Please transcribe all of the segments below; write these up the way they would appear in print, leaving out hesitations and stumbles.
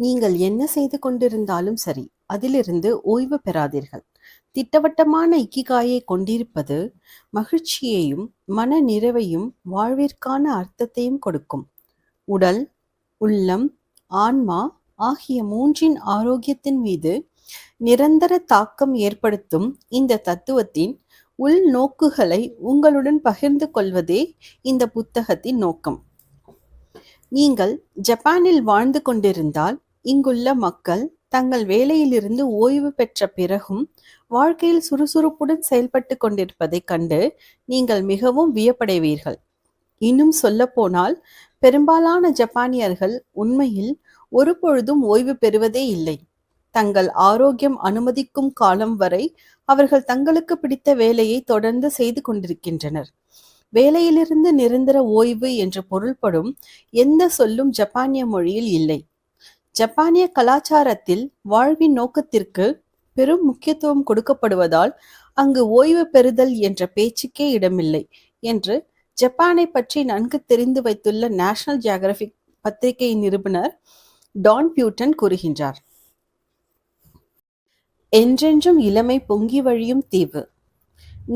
நீங்கள் என்ன செய்து கொண்டிருந்தாலும் சரி, அதிலிருந்து ஓய்வு பெறாதீர்கள். திட்டவட்டமான இக்கிகாயை கொண்டிருப்பது மகிழ்ச்சியையும் மன நிறைவையும் வாழ்விற்கான அர்த்தத்தையும் கொடுக்கும். உடல், உள்ளம், ஆன்மா ஆகிய மூன்றின் ஆரோக்கியத்தின் மீது நிரந்தர தாக்கம் ஏற்படுத்தும் இந்த தத்துவத்தின் உள்நோக்குகளை உங்களுடன் பகிர்ந்து கொள்வதே இந்த புத்தகத்தின் நோக்கம். நீங்கள் ஜப்பானில் வாழ்ந்து கொண்டிருந்தால் இங்குள்ள மக்கள் தங்கள் வேலையிலிருந்து ஓய்வு பெற்ற பிறகும் வாழ்க்கையில் சுறுசுறுப்புடன் செயல்பட்டு கொண்டிருப்பதைக் கண்டு நீங்கள் மிகவும் வியப்படைவீர்கள். இன்னும் சொல்லப்போனால் பெரும்பாலான ஜப்பானியர்கள் உண்மையில் ஒருபொழுதும் ஓய்வு பெறுவதே இல்லை. தங்கள் ஆரோக்கியம் அனுமதிக்கும் காலம் வரை அவர்கள் தங்களுக்கு பிடித்த வேலையை தொடர்ந்து செய்து கொண்டிருக்கின்றனர். வேலையிலிருந்து நிரந்தர ஓய்வு என்று பொருள்படும் எந்த சொல்லும் ஜப்பானிய மொழியில் இல்லை. ஜப்பானிய கலாச்சாரத்தில் வாழ்வின் நோக்கத்திற்கு பெரும் முக்கியத்துவம் கொடுக்கப்படுவதால் அங்கு ஓய்வு பெறுதல் என்ற பேச்சுக்கே இடமில்லை என்று ஜப்பானை பற்றி நன்கு தெரிந்து வைத்துள்ள நேஷனல் ஜியோகிராபிக் பத்திரிகையின் நிருபர் டான் பியூட்டன் கூறுகின்றார். என்றென்றும் இளமை பொங்கி வழியும் தீவு.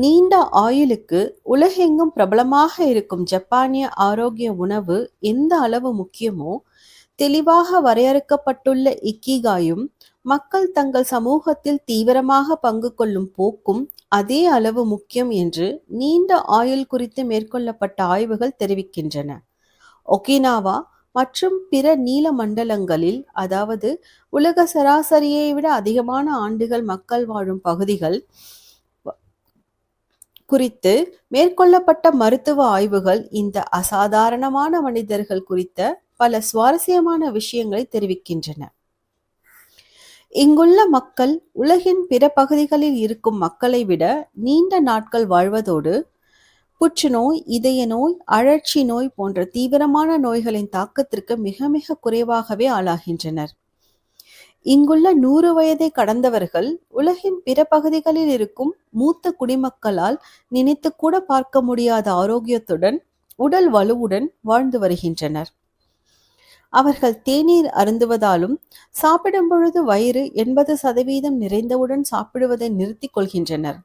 நீண்ட ஆயுளுக்கு உலகெங்கும் பிரபலமாக இருக்கும் ஜப்பானிய ஆரோக்கிய உணவு எந்த அளவு முக்கியமோ, தெளிவாக வரையறுக்கப்பட்டுள்ள இக்கிகாயும் மக்கள் தங்கள் சமூகத்தில் தீவிரமாக பங்கு கொள்ளும் போக்கும் அதே அளவு முக்கியம் என்று நீண்ட ஆயுள் குறித்து மேற்கொள்ளப்பட்ட ஆய்வுகள் தெரிவிக்கின்றன. ஒகினாவா மற்றும் பிற நீல மண்டலங்களில், அதாவது உலக சராசரியை விட அதிகமான ஆண்டுகள் மக்கள் வாழும் பகுதிகள் குறித்து மேற்கொள்ளப்பட்ட மருத்துவ ஆய்வுகள் இந்த அசாதாரணமான மனிதர்கள் குறித்த பல சுவாரஸ்யமான விஷயங்களை தெரிவிக்கின்றன. இங்குள்ள மக்கள் உலகின் பிற பகுதிகளில் இருக்கும் மக்களை விட நீண்ட நாட்கள் வாழ்வதோடு புற்றுநோய், இதய நோய், அழற்சி நோய் போன்ற தீவிரமான நோய்களின் தாக்கத்திற்கு மிக மிக குறைவாகவே ஆளாகின்றனர். இங்குள்ள 100 வயதை கடந்தவர்கள் உலகின் பிற பகுதிகளில் இருக்கும் மூத்த குடிமக்களால் நினைத்து கூட பார்க்க முடியாத ஆரோக்கியத்துடன், உடல் வலுவுடன் வாழ்ந்து வருகின்றனர். அவர்கள் தேநீர் அருந்துவதாலும் சாப்பிடும் பொழுது வயிறு 80% நிறைந்தவுடன் சாப்பிடுவதை நிறுத்திக் கொள்கின்றனர்.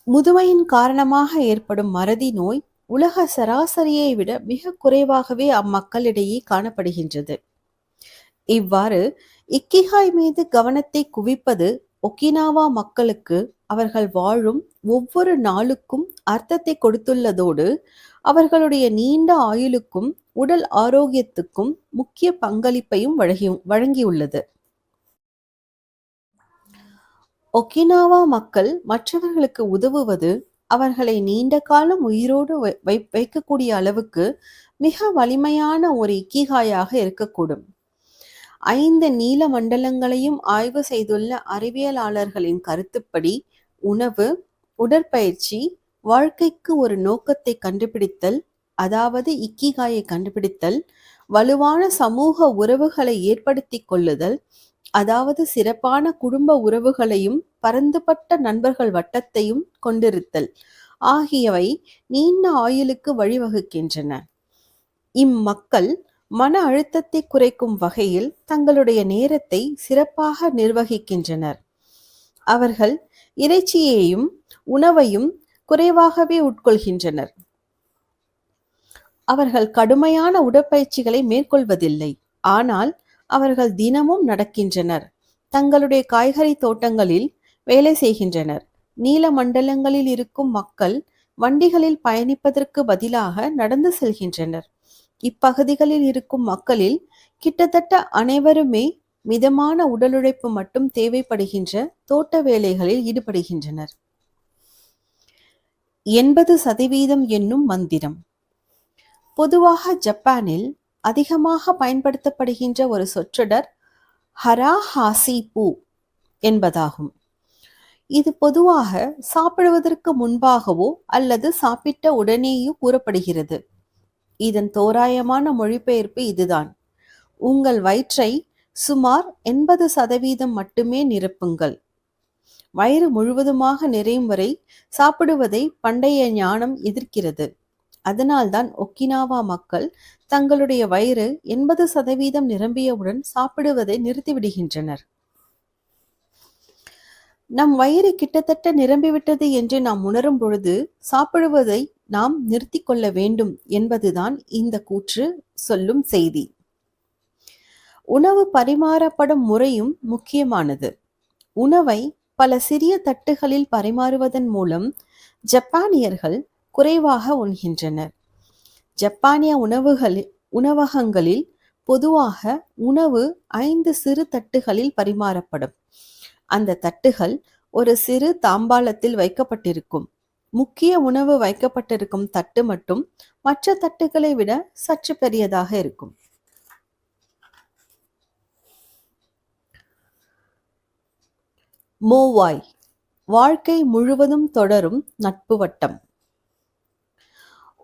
முதுமையின் காரணமாக ஏற்படும் மறதி நோய் உலக சராசரியை விட மிக குறைவாகவே அம்மக்களிடையே காணப்படுகின்றது. இவ்வாறு இக்கிகாய் மீது கவனத்தை குவிப்பது ஒகினாவா மக்களுக்கு அவர்கள் வாழும் ஒவ்வொரு நாளுக்கும் அர்த்தத்தை கொடுத்துள்ளதோடு அவர்களுடைய நீண்ட ஆயுளுக்கும் உடல் ஆரோக்கியத்துக்கும் முக்கிய பங்களிப்பையும் வழங்கியுள்ளது. ஒகினாவா மக்கள் மற்றவர்களுக்கு உதவுவது அவர்களை நீண்ட காலம் உயிரோடு வைக்கக்கூடிய அளவுக்கு மிக வலிமையான ஒரு இக்கிகாயாக இருக்கக்கூடும். 5 நீல மண்டலங்களையும் ஆய்வு செய்துள்ள அறிவியலாளர்களின் கருத்துப்படி உணவு, உடற்பயிற்சி, வாழ்க்கைக்கு ஒரு நோக்கத்தை கண்டுபிடித்தல், அதாவது இக்கிகாயை கண்டுபிடித்தல், வலுவான சமூக உறவுகளை ஏற்படுத்தி கொள்ளுதல், அதாவது சிறப்பான குடும்ப உறவுகளையும் பரந்துபட்ட நண்பர்கள் வட்டத்தையும் கொண்டிருத்தல் ஆகியவை நீண்ட ஆயுளுக்கு வழிவகுக்கின்றன. இம்மக்கள் மன அழுத்தத்தை குறைக்கும் வகையில் தங்களுடைய நேரத்தை சிறப்பாக நிர்வகிக்கின்றனர். அவர்கள் இறைச்சியையும் உணவையும் குறைவாகவே உட்கொள்கின்றனர். அவர்கள் கடுமையான உடற்பயிற்சிகளை மேற்கொள்வதில்லை. ஆனால் அவர்கள் தினமும் நடக்கின்றனர். தங்களுடைய காய்கறி தோட்டங்களில் வேலை செய்கின்றனர். நீல மண்டலங்களில் இருக்கும் மக்கள் வண்டிகளில் பயணிப்பதற்கு பதிலாக நடந்து செல்கின்றனர். இப்பகுதிகளில் இருக்கும் மக்களில் கிட்டத்தட்ட அனைவருமே மிதமான உடலுழைப்பு மட்டும் தேவைப்படுகின்ற தோட்ட வேலைகளில் ஈடுபடுகின்றனர். 80% என்னும் மந்திரம். பொதுவாக ஜப்பானில் அதிகமாக பயன்படுத்தப்படுகின்ற ஒரு சொற்றொடர் ஹராஹாசி பூ என்பதாகும். இது பொதுவாக சாப்பிடுவதற்கு முன்பாகவோ அல்லது சாப்பிட்ட உடனேயோ கூறப்படுகிறது. இதன் தோராயமான மொழிபெயர்ப்பு இதுதான்: உங்கள் வயிற்றை சுமார் 80% மட்டுமே நிரப்புங்கள். வயிறு முழுவதுமாக நிறையும் வரை சாப்பிடுவதை பண்டைய ஞானம் எதிர்க்கிறது. அதனால்தான் ஒக்கினாவா மக்கள் தங்களுடைய வயிறு 80% நிரம்பியவுடன் சாப்பிடுவதை நிறுத்திவிடுகின்றனர். நம் வயிறு கிட்டத்தட்ட நிரம்பிவிட்டது என்று நாம் உணரும் பொழுது சாப்பிடுவதை நாம் நிறுத்திக் கொள்ள வேண்டும் என்பதுதான் இந்த கூற்று சொல்லும் செய்தி. உணவு பரிமாறப்படும் முறையும் முக்கியமானது. உணவை பல சிறிய தட்டுகளில் பரிமாறுவதன் மூலம் ஜப்பானியர்கள் குறைவாக உண்கின்றனர். ஜப்பானிய உணவகங்களில் பொதுவாக உணவு 5 சிறு தட்டுகளில் பரிமாறப்படும். அந்த தட்டுகள் ஒரு சிறு தாம்பாளத்தில் வைக்கப்பட்டிருக்கும். முக்கிய உணவு வைக்கப்பட்டிருக்கும் தட்டு மட்டும் மற்ற தட்டுகளை விட சற்று பெரியதாக இருக்கும். மோவாய், வாழ்க்கை முழுவதும் தொடரும் நட்பு வட்டம்.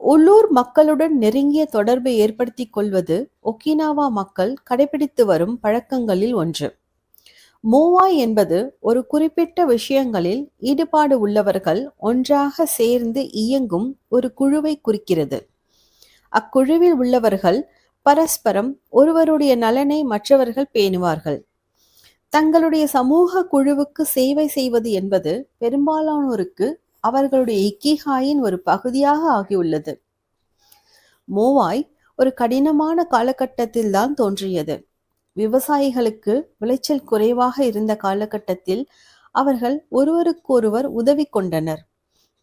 உள்ளூர் மக்களுடன் நெருங்கிய தொடர்பை ஏற்படுத்திக் கொள்வது ஒக்கினாவா மக்கள் கடைபிடித்து வரும் பழக்கங்களில் ஒன்று. மோவாய் என்பது ஒரு குறிப்பிட்ட விஷயங்களில் ஈடுபாடு உள்ளவர்கள் ஒன்றாக சேர்ந்து இயங்கும் ஒரு குழுவை குறிக்கிறது. அக்குழுவில் உள்ளவர்கள் பரஸ்பரம் ஒருவருடைய நலனை மற்றவர்கள் பேணுவார்கள். தங்களுடைய சமூக குழுவுக்கு சேவை செய்வது என்பது பெரும்பாலானோருக்கு அவர்களுடைய இக்கிகாயின் ஒரு பகுதியாக ஆகியுள்ளது. மோவாய் ஒரு கடினமான காலகட்டத்தில் தான் தோன்றியது. விவசாயிகளுக்கு விளைச்சல் குறைவாக இருந்த காலகட்டத்தில் அவர்கள் ஒருவருக்கொருவர் உதவி கொண்டனர்.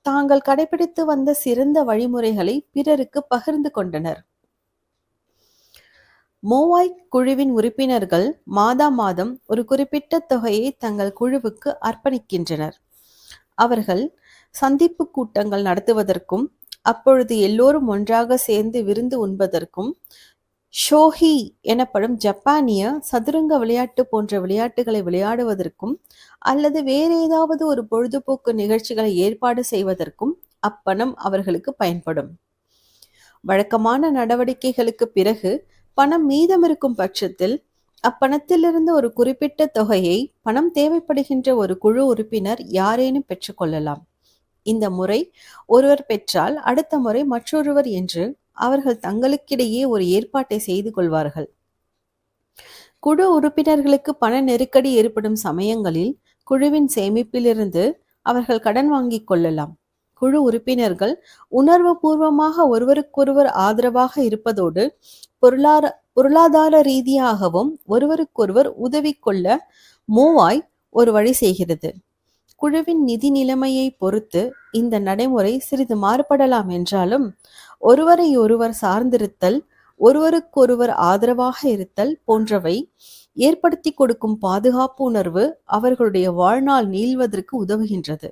தாங்கள் கடைபிடித்து வந்த சிறந்த வழிமுறைகளை பிறருக்கு பகிர்ந்து கொண்டனர். மோவாய் குழுவின் உறுப்பினர்கள் மாதம் ஒரு குறிப்பிட்ட தொகையை தங்கள் குழுவுக்கு அர்ப்பணிக்கின்றனர். அவர்கள் சந்திப்பு கூட்டங்கள் நடத்துவதற்கும் அப்பொழுது எல்லோரும் ஒன்றாக சேர்ந்து விருந்து உண்பதற்கும் ஷோஹி எனப்படும் ஜப்பானிய சதுரங்க விளையாட்டு போன்ற விளையாட்டுகளை விளையாடுவதற்கும் அல்லது வேறு ஏதாவது ஒரு பொழுதுபோக்கு நிகழ்ச்சிகளை ஏற்பாடு செய்வதற்கும் அப்பணம் அவர்களுக்கு பயன்படும். வழக்கமான நடவடிக்கைகளுக்கு பிறகு பணம் மீதமிருக்கும் பட்சத்தில் அப்பணத்திலிருந்து ஒரு குறிப்பிட்ட தொகையை பணம் தேவைப்படுகின்ற ஒரு குழு உறுப்பினர் யாரேனும் பெற்றுக்கொள்ளலாம். இந்த முறை ஒருவர் பெற்றால் அடுத்த முறை மற்றொருவர் என்று அவர்கள் தங்களுக்கிடையே ஒரு ஏற்பாட்டை செய்து கொள்வார்கள். குழு உறுப்பினர்களுக்கு பண நெருக்கடி ஏற்படும் சமயங்களில் குழுவின் சேமிப்பிலிருந்து அவர்கள் கடன் வாங்கிக் கொள்ளலாம். குழு உறுப்பினர்கள் உணர்வு பூர்வமாக ஒருவருக்கொருவர் ஆதரவாக இருப்பதோடு பொருளாதார ரீதியாகவும் ஒருவருக்கொருவர் உதவி கொள்ள மோவாய் ஒரு வழி செய்கிறது. குழுவின் நிதி நிலைமையை பொறுத்து இந்த நடைமுறை சிறிது மாறுபடலாம் என்றாலும் ஒருவரை ஒருவர் சார்ந்திருத்தல், ஒருவருக்கொருவர் ஆதரவாக இருத்தல் போன்றவை ஏற்படுத்தி கொடுக்கும் பாதுகாப்பு உணர்வு அவர்களுடைய வாழ்நாள் நீள்வதற்கு உதவுகின்றது.